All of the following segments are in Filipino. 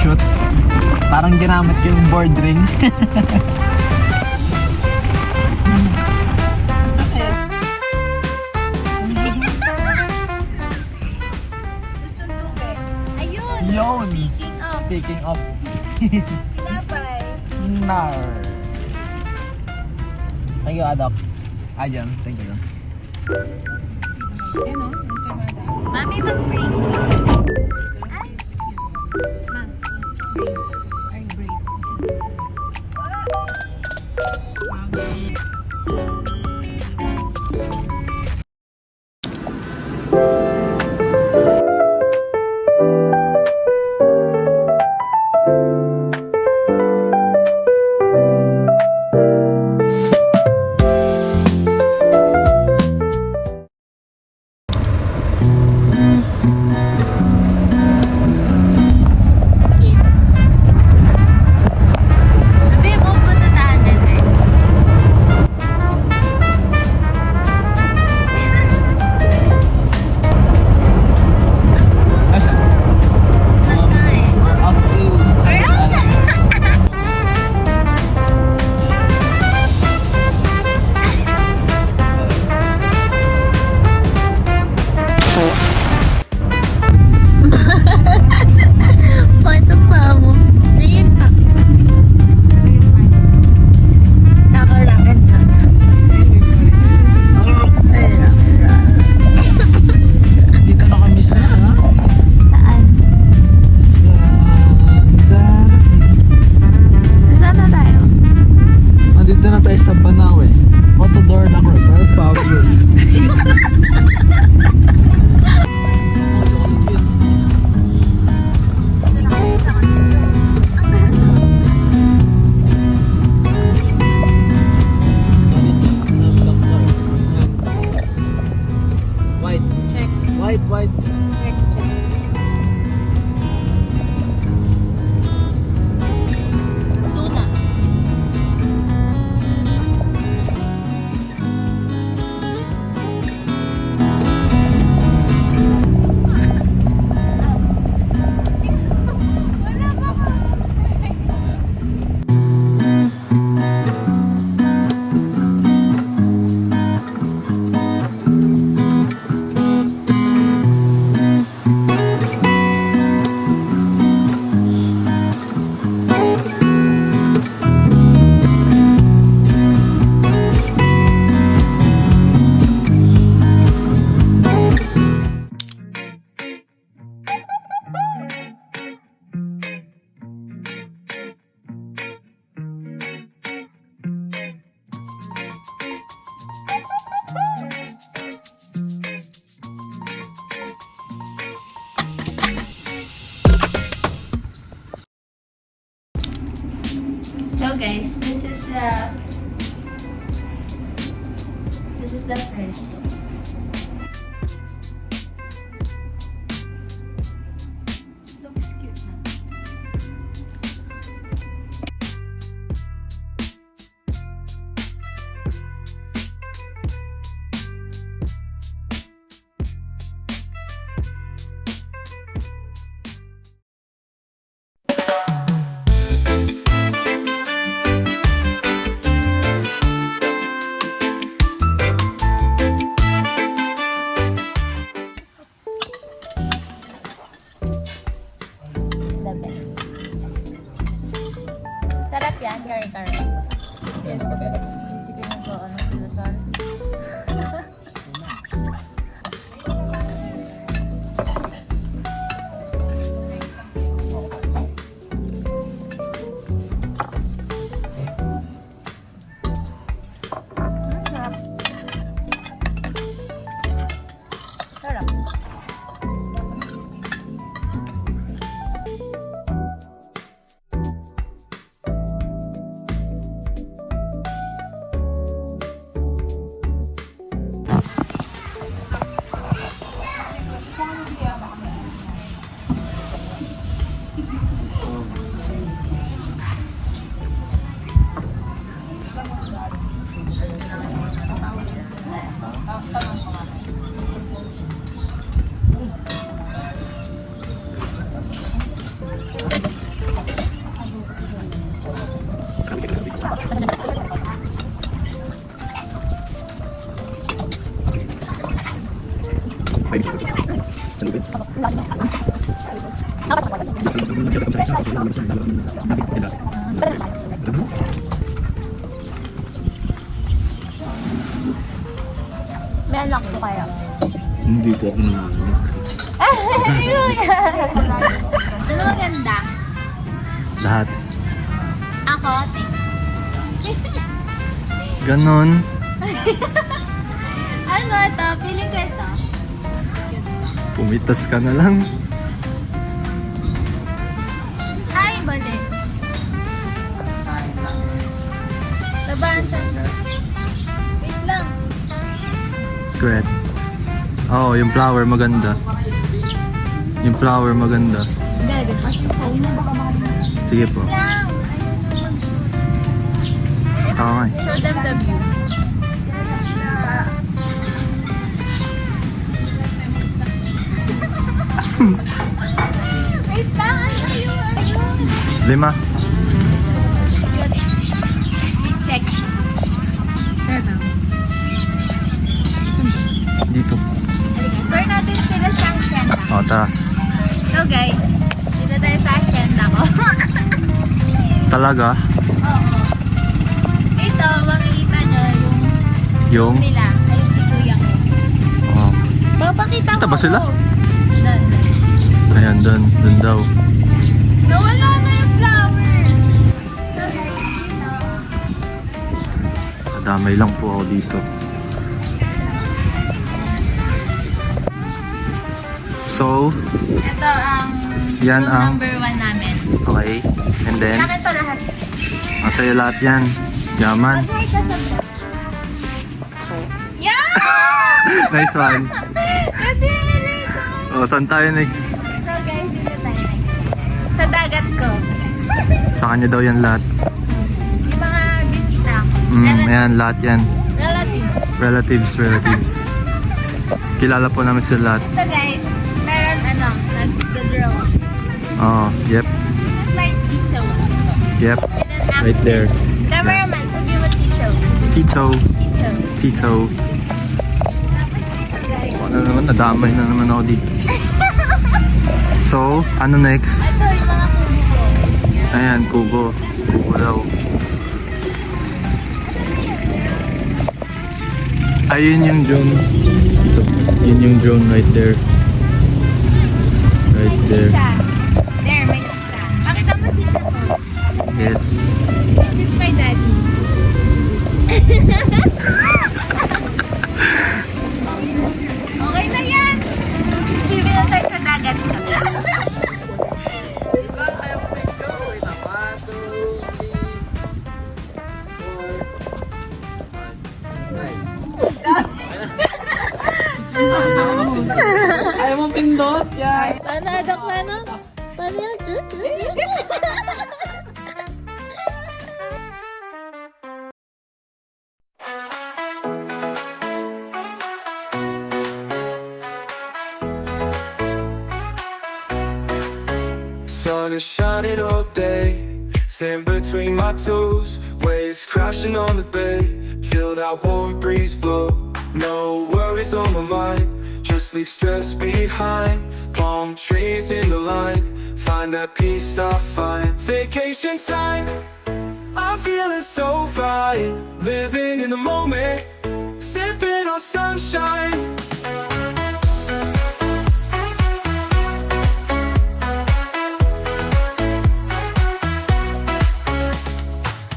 Shoot. Parang ginamit yung board ring. Ayun! Yun! Speaking of. Tinapay. Nar. Thank you, Adok. Ayan, thank you. Yan o, yung sabada. Mami, mag-break. Ay, break. So guys, this is the first one. Looks cute na. The best. Sarap yan, kare-kare. Tipin mo ko, anong Luzon? Sarap. Sarap. May anak po kayo. Hindi po ako nanganak. Ano maganda? Lahat. Ako, Ganon. ano ito? Feeling ko ito. Pumitas ka na lang. Ay, bali. Tabaan siya. Wait lang. Correct. Oo, yung flower maganda. Yung flower maganda. Hindi, kasi phone. Sige po. Lang. Okay. Show them the view. Wait lang, ano yun? Ayun. 5. Check. Dito. Halika, tour natin sila sa hacienda. O, tara. So guys, dito tayo sa hacienda ko. Talaga? Oo. Ito, makikita nyo yung Yung? nila. Ayun si kuya ko. Oh. Papakita Kita ko. ba sila? Doon. Ayan, dun daw. Nawala na yung flower. So guys, dito. Nadamay lang po ako dito. So, Ito ang Yan room ang- number 1 namin. okay. And then, Sa akin to lahat. masaya lahat yan. Yaman. Mag-hi ka sa vlog. Yeah! Nice one. Pwede na O, saan tayo next? So guys, dito tayo next. Sa dagat ko. Sa kanya daw yan lahat. Yung mga bisita. Ayan, lahat yan. Relative. Relatives. Kilala po namin sila lahat. So guys, meron nag-draw. Oo, yep. This is my Tito. Yep. With an accent. Right there. Cameraman, sabi mo Tito. Tito. Tito. Tito. So guys, Ano naman, nadamay na naman ako dito. So, ano next? ito yung mga kubo ko. Yan. Ayan, kubo. Kubo daw. Ayun yung drone. Yun yung drone right there. Right there. Isa. There, may isa. Pakita mo Tito ko. Yes. This is my daddy. Okay na yan. Swimming na tayo sa dagat. Ayaw mo pindot yan. Paano, Adok? Paano? Paano yan? Sun is shining all day, sand between my toes, waves crashing on the bay, feel that warm breeze blow. No worries on my mind, just leave stress behind. Palm trees in the line, find that peace I find. Vacation time, I'm feeling so fine, living in the moment, sipping on sunshine.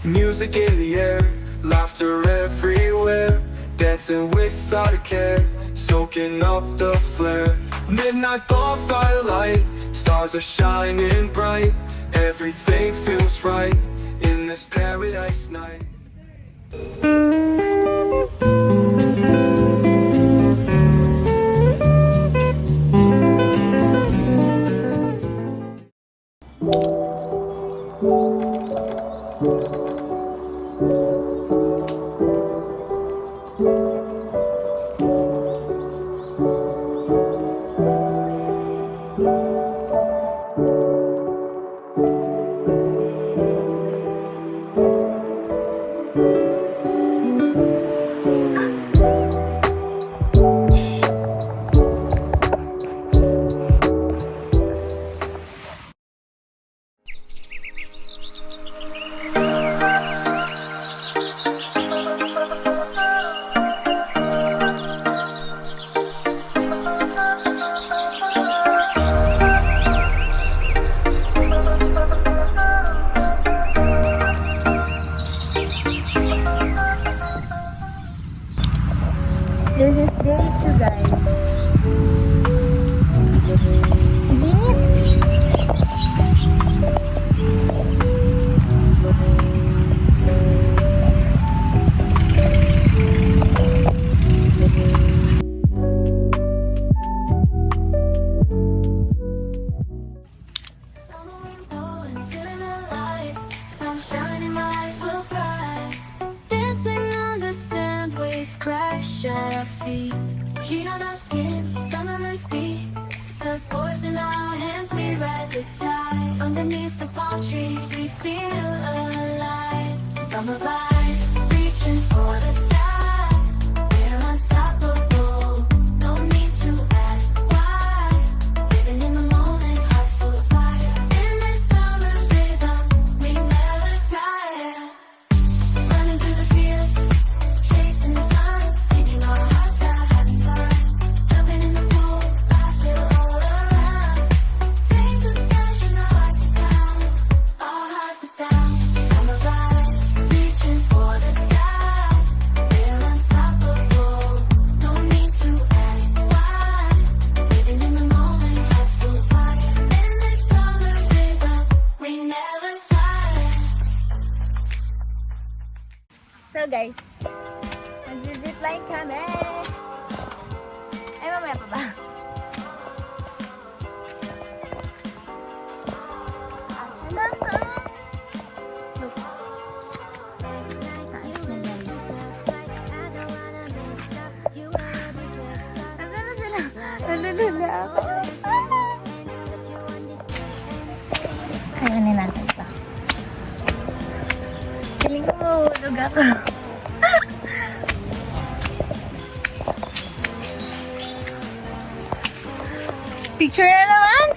Music in the air, laughter everywhere, dancing without a care, soaking up the flare. Midnight bonfire light, stars are shining bright, everything feels right in this paradise night. Machu guys. Ginit. Summer wind blowing, feeling alive. Sunshine in my eyes will fly. Dancing on the sand, waves crash at our feet. Heat on our skin, summer's beat. Surfboards in our hands, we ride the tide. Underneath the palm trees, we feel alive. Summer vibes, reaching for the sky. We're unstoppable, no need to ask why. Living in the moment, hearts full of fire. In this summer's rhythm, we never tire. Running through the fields, chasing the sun, singing our hearts out, having fun. Jumping in the pool, laughter all around. Things of passion, our hearts are sound, our hearts are sound. Summer vibes, reaching for the sky. We're unstoppable, no need to ask why. Living in the moment, hearts full of fire. In this summer's rhythm, we never tire. So guys, mag-zipline kami. Ay, mamaya pa ba? Asan na taas? Look. Taas na guys. Asan na sila? Nalulula ako. Kayanin natin ito. Feeling ko mahulog ako. Picture na naman!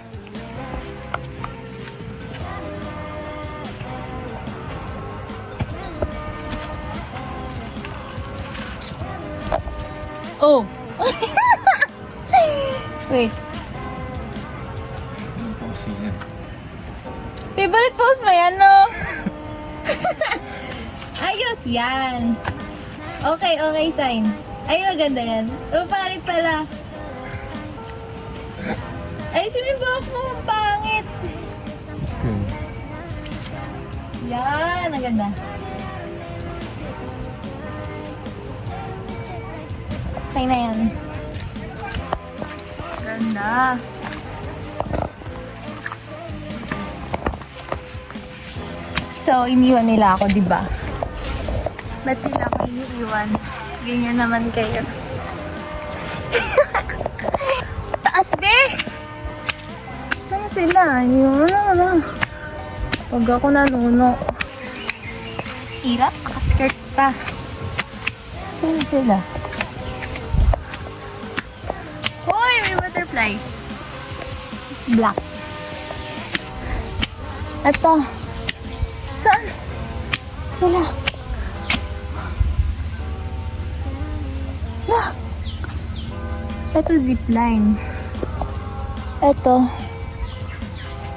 Oh! Wait. Favorite pose mo yan, no? Ayos yan. Okay, okay, sign. Ay, maganda yan. Oh, pangit pala. Ay, sumibok mo. Ang pangit. Yan, ang ganda. Okay na yan. Ganda. So, iniwan nila ako, di ba? Ba't nila ako iniiwan? Ganyan naman kayo. Taas, be! Saan sila? Iniwan na. Pag ako nanuno. Hirap, nakaskirt pa. Saan sila? Hoy, may butterfly. Black. Ito. Saan? Sila. Ah! Ito zipline. Ito.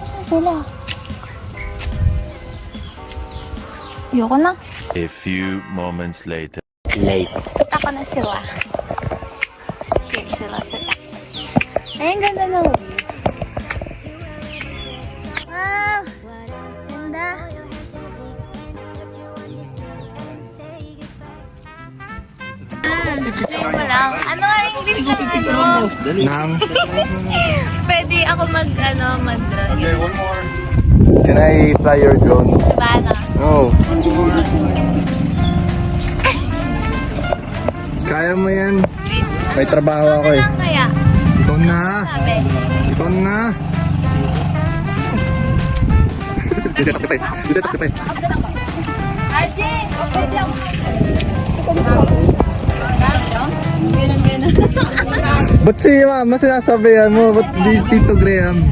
Saan sila? Ayoko na. A few moments later. Ako na sila. Here sila sa taas. Ay, ang ganda na. Wow! Ganda. Sabihin mo lang. Ano nga yung lift ng ano? Nang, Pwede ako mag-drone. can I fly your drone? Paano? Oh. Kaya mo yan. Wait. May trabaho ako eh. Ano lang kaya? Ikaw na. Sabi. Ikaw na. Reset up the pay. Reset up the pay. Arjun! Okay lang. Ba't si Mama sinasabihan mo? Ba't di Tito Graham?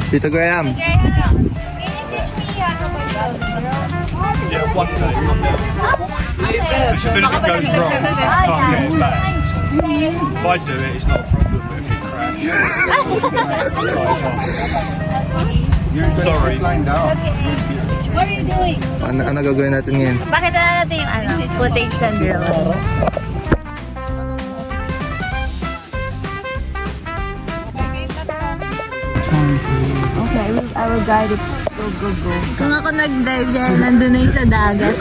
Tito Graham. Yeah, one day. If anything goes wrong, can't get it back. If I do it, it's not a problem, but if you crash... Sorry. are you doing? Ano gagawin natin ngayon? Pakita na natin yung footage ng drone. Okay, I will guide it. Go. Kung ako nag-dive dyan, nandun na yung sa dagat.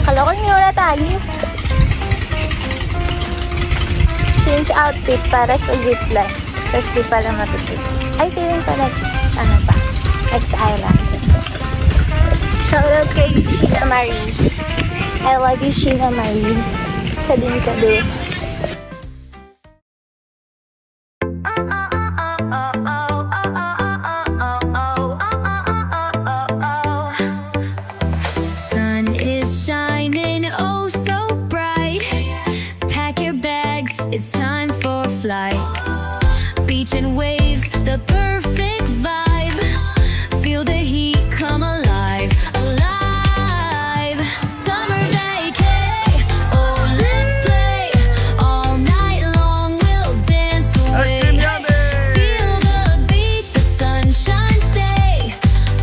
Kala ko hindi wala tayo. Change outfit para sa zipline. Tapos di pala matutid. Ay, feeling pa next island. Shoutout kay Sheena Marie. I love you, Sheena Marie. Sa din ka do. Sun is shining oh so bright. Pack your bags, it's time for flight. Beach and waves, the perfect vibe. Feel the heat come alive, alive. Summer vacay, oh let's play. All night long we'll dance away. Feel the beat, the sunshine stay.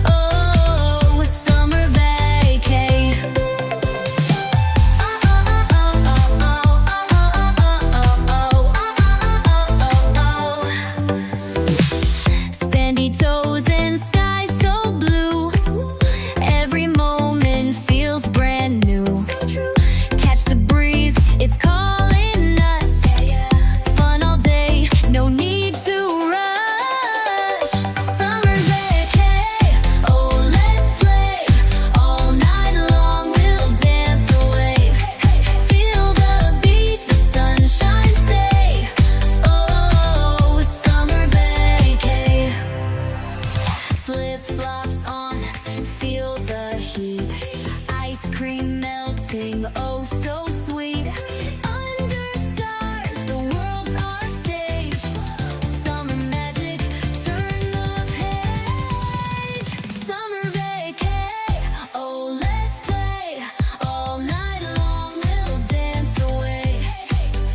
Oh, summer vacay. Sandy toes and sky so blue. Every moment feels brand new. Catch the breeze, it's calling us. Fun all day, no need to rush. Summer vacay, oh let's play. All night long we'll dance away. Feel the beat, the sunshine stay. Oh, summer vacay. Flip-flops on, feel the heat. Ice cream melting, oh so sweet. Under stars, the world's our stage. Summer magic, turn the page. Summer vacay, oh let's play. All night long we'll dance away.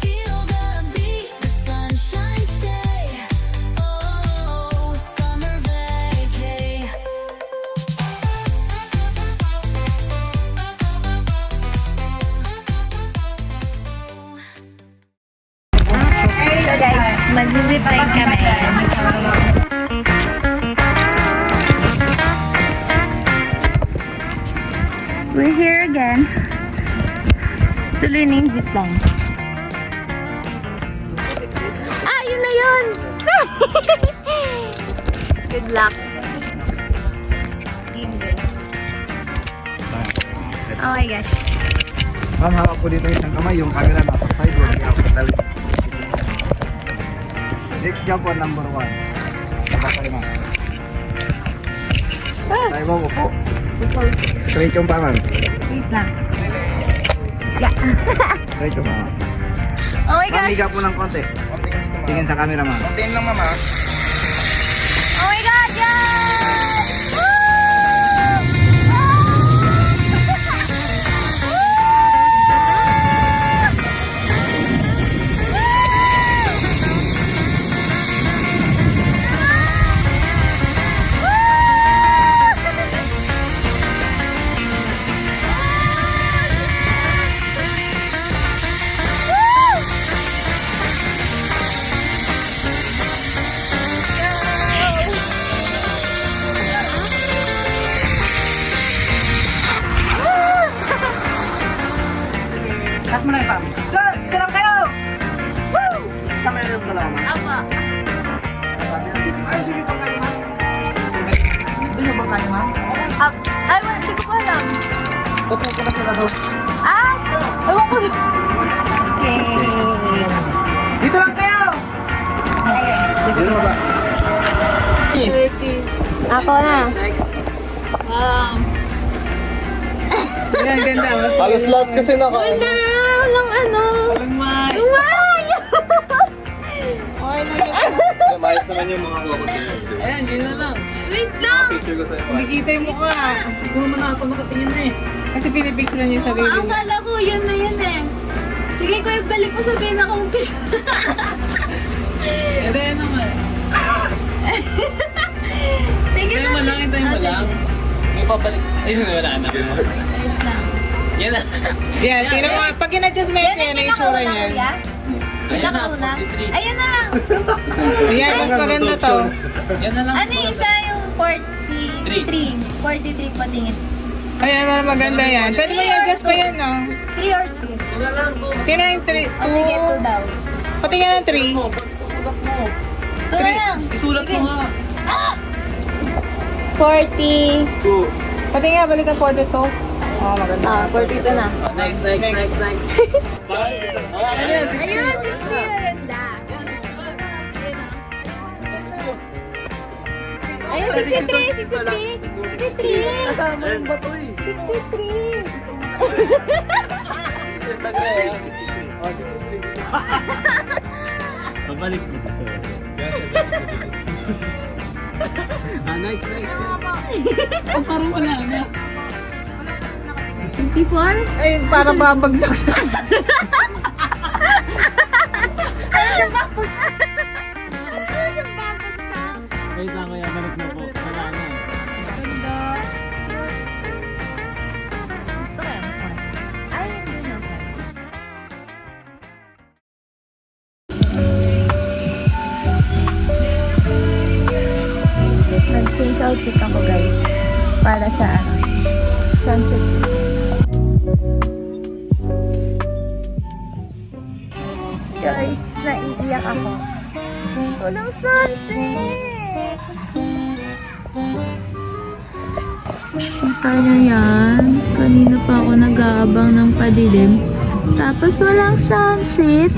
Feel the beat, the sunshine stay. Oh, summer vacay. So guys, mag-zipline kami. We're here again. Tuloy na yung zipline. Ah, yun na yun! Good luck. Oh my gosh. Ma'am, hawak po dito isang kamay. Yung camera nasa side. Huwag niya ako katabi. Next jump po, number 1. Saka tayo, ma'am. Tayo mo po. Straight yung pa, ma'am. Wait lang. Yeah. Straight yung pa, ma'am. Oh my Ma'am, gosh. higa po ng konti. Tingin sa camera, ma'am. Kontiin lang mama. Oh my god, guys! Woo! Taas mo na yung pam. Sir! Sarap kayo! Woo! Sa may loob na lang, ma'am. Apa. Ay, hindi ba kayo, ma'am? Hindi ba kayo, ma'am? Ay, hindi ko pa alam. Tutok ko na sila doon. Ah! Ewan ko. Okay. Dito lang kayo! Dito na ba? Ako na. Halos lahat kasi naka. Wala! Walang ano. Walang mic. Mayos naman yung mga kuha ko sa'yo. Ayan, yun na lang. Wait lang! Picture ko sa'yo. Hindi kita yung mukha. Hindi ko naman ako nakatingin na eh. Kasi pinipicture niya yung sarili niya. Akala ko yun na yun eh. Sige, kuya, balik mo sa pinaka-umpisa. Ito yan naman. Sige, Hintayin mo lang, hintayin mo lang. May papalik. Ayun, wala na. Wait lang. Yan na. Yan, tingnan mo. Pag in-adjust mo yan, yan ang itsura pinakauna, niyan. kuya? Ayan na, Pinakauna? 43. Ayan na lang. Ayan, mas maganda to. Yan na lang. Ano yung isa yung 43? 43 patingin. Ayan, mas maganda yan. Pwede mo i-adjust pa yan, no? 3 or 2? Yan na lang. Tingnan yung 3. O sige, 2 daw. Patingin ng 3. Mo, pagkasulat mo. 2 na lang. Isulat mo nga. 40. 2. Patingin nga, balik ang 42. Oh, maganda. 42 na. Next. Ayun, Ayun, 60 maganda. Ayun, 63. kasama yung bato eh. 63. Babalik mo dito. Nice. Oh, parang wala na. 54? Ay, para babagsak siya. Wait lang, kaya balik mo po. Wala na. Gusto ko yan. Ay, hindi na. Nag-change outfit ako, guys. Para sa sunset. Guys, naiiyak ako. Walang sunset! Kita nyo yan? Kanina pa ako nag-aabang ng padilim. Tapos walang sunset.